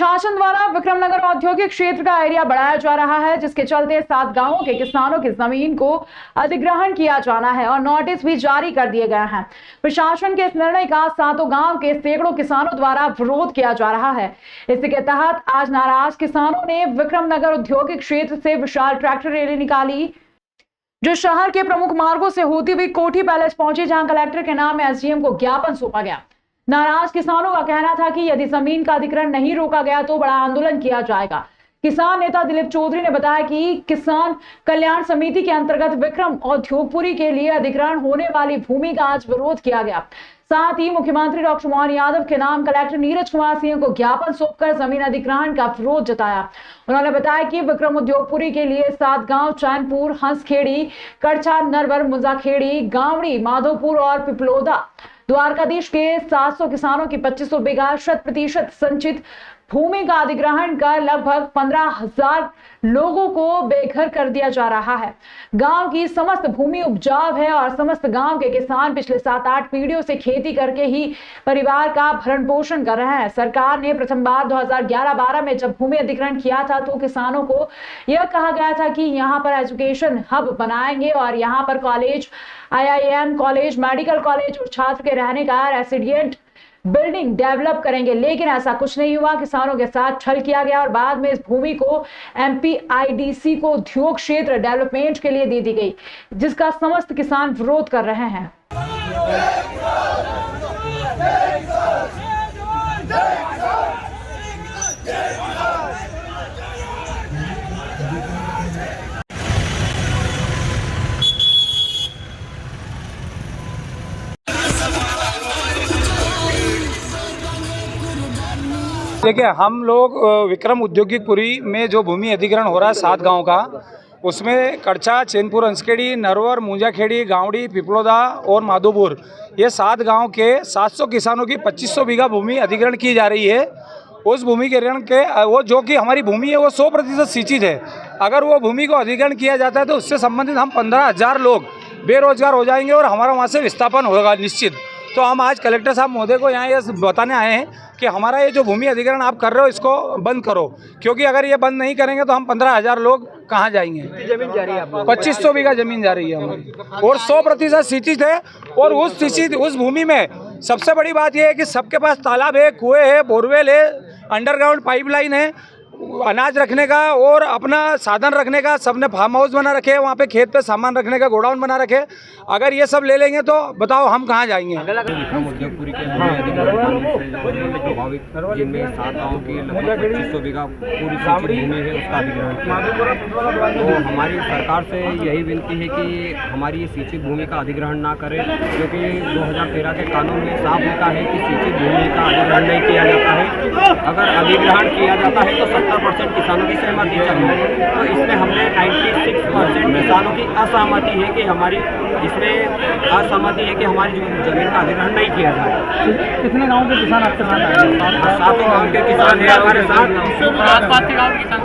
प्रशासन द्वारा विक्रमनगर औद्योगिक क्षेत्र का एरिया बढ़ाया जा रहा है, जिसके चलते 7 गांवों के किसानों की जमीन को अधिग्रहण किया जाना है और नोटिस भी जारी कर दिए गए हैं। प्रशासन के इस निर्णय का 7 गांव के सैकड़ों किसानों द्वारा विरोध किया जा रहा है। इसी के तहत आज नाराज किसानों ने विक्रमनगर औद्योगिक क्षेत्र से विशाल ट्रैक्टर रैली निकाली, जो शहर के प्रमुख मार्गों से होती हुई कोठी पैलेस पहुंची, जहां कलेक्टर के नाम एसडीएम को ज्ञापन सौंपा गया। नाराज किसानों का कहना था कि यदि जमीन का अधिग्रहण नहीं रोका गया तो बड़ा आंदोलन किया जाएगा। किसान नेता दिलीप चौधरी ने बताया कि किसान कल्याण समिति के अंतर्गत विक्रम औद्योगपुरी के लिए अधिग्रहण होने वाली भूमि का आज विरोध किया गया। साथ ही मुख्यमंत्री डॉक्टर मोहन यादव के नाम कलेक्टर नीरज कुमार सिंह को ज्ञापन सौंपकर जमीन अधिग्रहण का विरोध जताया। उन्होंने बताया कि विक्रम उद्योगपुरी के लिए 7 गांव चैनपुर, हंसखेड़ी, कड़छा, नरवर, मुंजाखेड़ी, गावड़ी, माधोपुर और पिपलोदा द्वारकाधीश के 700 किसानों की 2500 बीघा 100% संचित भूमि का अधिग्रहण कर लगभग 15,000 लोगों को बेघर कर दिया जा रहा है। गांव की समस्त भूमि उपजाऊ है और समस्त गांव के किसान पिछले 7-8 पीढ़ियों से खेती करके ही परिवार का भरण पोषण कर रहे हैं। सरकार ने प्रथम बार 2011-12 में जब भूमि अधिग्रहण किया था तो किसानों को यह कहा गया था कि यहाँ पर एजुकेशन हब बनाएंगे और यहाँ पर college, IIM college, medical college और छात्र के रहने का रेसिडेंट बिल्डिंग डेवलप करेंगे, लेकिन ऐसा कुछ नहीं हुआ। किसानों के साथ छल किया गया और बाद में इस भूमि को MPIDC को उद्योग क्षेत्र डेवलपमेंट के लिए दे दी गई, जिसका समस्त किसान विरोध कर रहे हैं। देखिए, हम लोग विक्रम औद्योगिकपुरी में जो भूमि अधिग्रहण हो रहा है 7 गांव का, उसमें कड़छा, चैनपुर, हंसखेड़ी, नरवर, मुंजाखेड़ी, गावड़ी, पिपलोदा और माधोपुर, ये 7 गांव के 700 किसानों की 2500 बीघा भूमि अधिग्रहण की जा रही है। उस भूमि के ऋण के वो जो कि हमारी भूमि है वो 100% सिंचित है। अगर वो भूमि को अधिग्रहण किया जाता है तो उससे संबंधित हम 15,000 लोग बेरोजगार हो जाएंगे और हमारा वहाँ से विस्थापन होगा निश्चित। तो हम आज कलेक्टर साहब महोदय को यहाँ ये बताने आए हैं कि हमारा ये जो भूमि अधिग्रहण आप कर रहे हो इसको बंद करो, क्योंकि अगर ये बंद नहीं करेंगे तो हम 15,000 लोग कहाँ जाएंगे। जमीन जा रही है, 2500 बीघा जमीन जा रही है हमारी और 100% सिंचित है। और उस भूमि में सबसे बड़ी बात यह है कि सबके पास तालाब है, कुएँ है, बोरवेल है, अंडरग्राउंड पाइपलाइन है, अनाज रखने का और अपना साधन रखने का। सबने फार्म हाउस बना रखे हैं, वहाँ पे खेत पे सामान रखने का गोडाउन बना रखे। अगर ये सब ले लेंगे तो बताओ हम कहाँ जाएंगे। विक्रम औद्योगपुरी के प्रभावित जिनमें 7 गाँव की लगभग 2500 बीघा पूरी भूमि है उसका अधिग्रहण किया। तो हमारी सरकार से यही विनती है कि हमारी सिंचित भूमि का अधिग्रहण ना करें, क्योंकि 2013 के कानून में साफ लिखा है कि सिंचित भूमि का अधिग्रहण नहीं किया जाता है। अगर अधिग्रहण किया जाता है तो 70% किसानों की सहमति चाहिए। तो इसमें हमने 96% किसानों की असहमति है कि हमारी इसमें असहमति है कि हमारी जमीन का अधिग्रहण नहीं किया जाए। कितने गांव के किसान आपके साथ आए? 7 गाँव के किसान हैं हमारे साथ। आसपास के गाँव के किसान,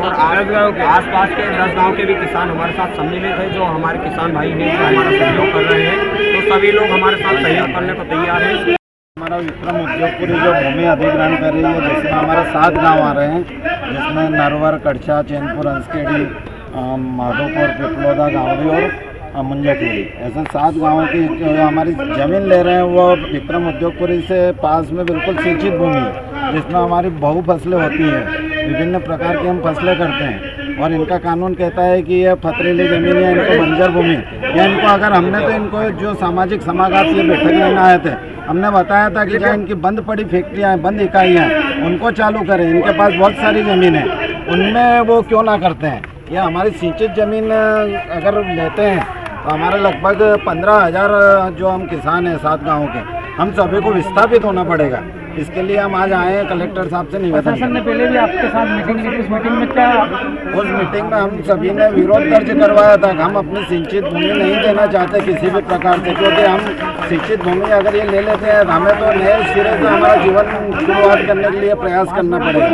आसपास के 10 गाँव के भी किसान हमारे साथ सम्मिलित है, जो हमारे किसान भाई हैं, जो हमारा सहयोग कर रहे हैं। तो सभी लोग हमारे साथ सहयोग करने को तैयार हैं। हमारा विक्रम औद्योगपुरी जो भूमि अधिग्रहण कर रही है, जिसमें हमारे 7 गांव आ रहे हैं, जिसमें नरवर, कड़छा, चैनपुर, हंसखेड़ी, माधोपुर, पिपलोदा, गावड़ी और मुंजाखेड़ी, ऐसे 7 गांवों की जो हमारी ज़मीन ले रहे हैं वो विक्रम औद्योगपुरी से पास में बिल्कुल सिंचित भूमि है, जिसमें हमारी बहु फसलें होती हैं, विभिन्न प्रकार की हम फसलें करते हैं। और इनका कानून कहता है कि यह पथरीली ज़मीन या इनको बंजर भूमि या इनको अगर हमने तो इनको जो सामाजिक समागम से बैठक लेने आए थे, हमने बताया था कि जहाँ इनकी बंद पड़ी फैक्ट्रियाँ हैं, बंद इकाइयाँ हैं, उनको चालू करें। इनके पास बहुत सारी ज़मीन है, उनमें वो क्यों ना करते हैं। यह हमारी सिंचित ज़मीन अगर लेते हैं तो हमारे लगभग 15,000 जो हम किसान हैं 7 गाँव के, हम सभी को विस्थापित होना पड़ेगा। इसके लिए हम आज आए हैं कलेक्टर साहब से निवेदन। प्रशासन ने पहले भी आपके साथ मीटिंग ली, उस मीटिंग में क्या? उस मीटिंग में हम सभी ने विरोध दर्ज करवाया था कि हम अपनी सिंचित भूमि नहीं देना चाहते किसी भी प्रकार से, क्योंकि हम सिंचित भूमि अगर ये ले लेते हैं हमें तो नए सिरे से हमारा जीवन शुरुआत करने के लिए प्रयास करना पड़ेगा।